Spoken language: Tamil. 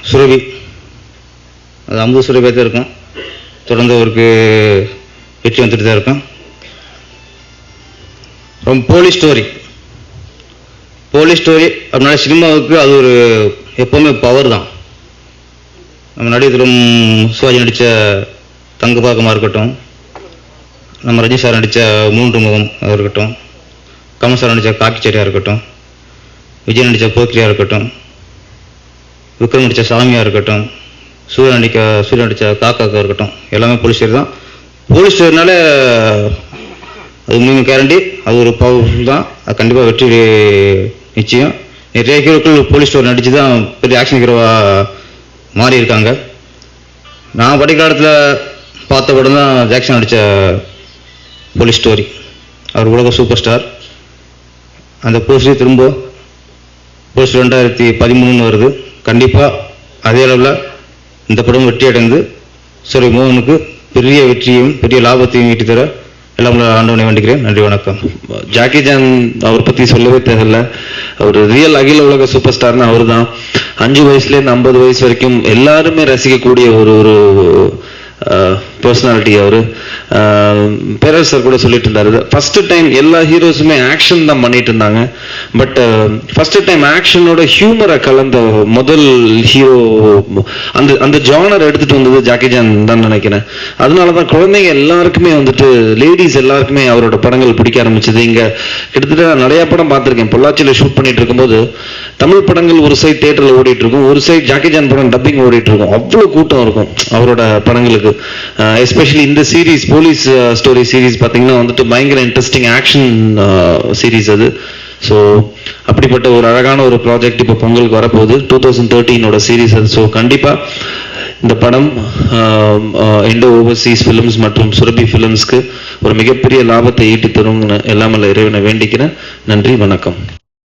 சுரபி, அது 50 சுரபியாக தான் இருக்கும். தொடர்ந்து அவருக்கு வெற்றி வந்துட்டு தான் இருக்கும். ரொம்ப போலீஸ் ஸ்டோரி அப்படின்னால சினிமாவுக்கு அது ஒரு எப்போவுமே பவர் தான். நம்ம நடிகரும் சிவாஜி நடித்த தங்கப்பாக்கமாக இருக்கட்டும், நம்ம ரஜினி சார் நடித்த 3 முகம் இருக்கட்டும், கமல் சார் நடித்த காக்கிச்சேரியாக இருக்கட்டும், விஜய் நடித்த போக்கிரியாக இருக்கட்டும், விக்ரம் நடித்த சாமியாக இருக்கட்டும், சூர்யா நடித்த காக்காக்கா இருக்கட்டும், எல்லாமே போலீஸ் ஸ்டோரி தான். போலீஸ் ஸ்டோரினால அது 3 கேரண்டி, அது ஒரு பவர்ஃபுல் தான். அது கண்டிப்பாக வெற்றி நிச்சயம். நிறைய ஹீரோக்கள் போலீஸ் ஸ்டோரி நடித்து தான் பெரிய ஆக்ஷன் ஹீரோவாக மாறி இருக்காங்க. நான் படிக்கிற காலத்தில் பார்த்த படம் தான் ஜாக்சன் நடித்த போலீஸ் ஸ்டோரி. அவர் உலக சூப்பர் ஸ்டார். அந்த போஸ்டே திரும்ப போலீஸ் 2013 வருது. கண்டிப்பாக அதே அளவில் இந்த படம் வெற்றி அடைந்து சரி மோகனுக்கு பெரிய வெற்றியும் பெரிய லாபத்தையும் ஈட்டி தர எல்லாம் ஆண்டவனை வேண்டிக்கிறேன். நன்றி, வணக்கம். ஜாக்கி ஜான் அவர் பற்றி சொல்லவே தேவையில்லை. அவர் ரியல் அகில உலக சூப்பர் ஸ்டார்னு அவர் தான். 5 வயசுலேருந்து 50 வயசு வரைக்கும் எல்லாருமே ரசிக்கக்கூடிய ஒரு பர்சனாலிட்டி அவர். பேரர் சார் கூட சொல்லிட்டு இருந்தாரு, ஃபர்ஸ்ட் டைம் எல்லா ஹீரோஸுமே ஆக்ஷன் தான் பண்ணிட்டு இருந்தாங்க. பட் ஃபர்ஸ்ட் டைம் ஆக்ஷனோட ஹியூமரை கலந்த முதல் ஹீரோ, அந்த ஜானர் எடுத்துட்டு வந்தது ஜாக்கி ஜான் தான் நினைக்கிறேன். அதனாலதான் குழந்தைங்க எல்லாருக்குமே வந்துட்டு, லேடிஸ் எல்லாருக்குமே அவரோட படங்கள் பிடிக்க ஆரம்பிச்சது. இங்க கிட்டத்தட்ட நிறைய படம் பார்த்துருக்கேன். பொள்ளாச்சியில ஷூட் பண்ணிட்டு இருக்கும்போது தமிழ் படங்கள் ஒரு சைட் தியேட்டர்ல ஓடிட்டு இருக்கும், ஒரு சைட் ஜாக்கி ஜான் படம் டப்பிங் ஓடிட்டு இருக்கும். அவ்வளவு கூட்டம் இருக்கும் அவரோட படங்களுக்கு. எஸ்பெஷலி இந்த சீரீஸ் போலீஸ் ஸ்டோரி சீரீஸ் பார்த்தீங்கன்னா வந்துட்டு பயங்கர இன்ட்ரெஸ்டிங் ஆக்ஷன் சீரீஸ் அது. ஸோ அப்படிப்பட்ட ஒரு அழகான ஒரு ப்ராஜெக்ட் இப்போ பொங்கலுக்கு வரப்போகுது, 2013 சீரீஸ் அது. ஸோ கண்டிப்பாக இந்த படம் இண்டோ ஓவர்சீஸ் ஃபிலிம்ஸ் மற்றும் சுரபி ஃபிலிம்ஸ்க்கு ஒரு மிகப்பெரிய லாபத்தை ஈட்டி தரும் எல்லாமே இறைவனை வேண்டிக்கிறேன். நன்றி, வணக்கம்.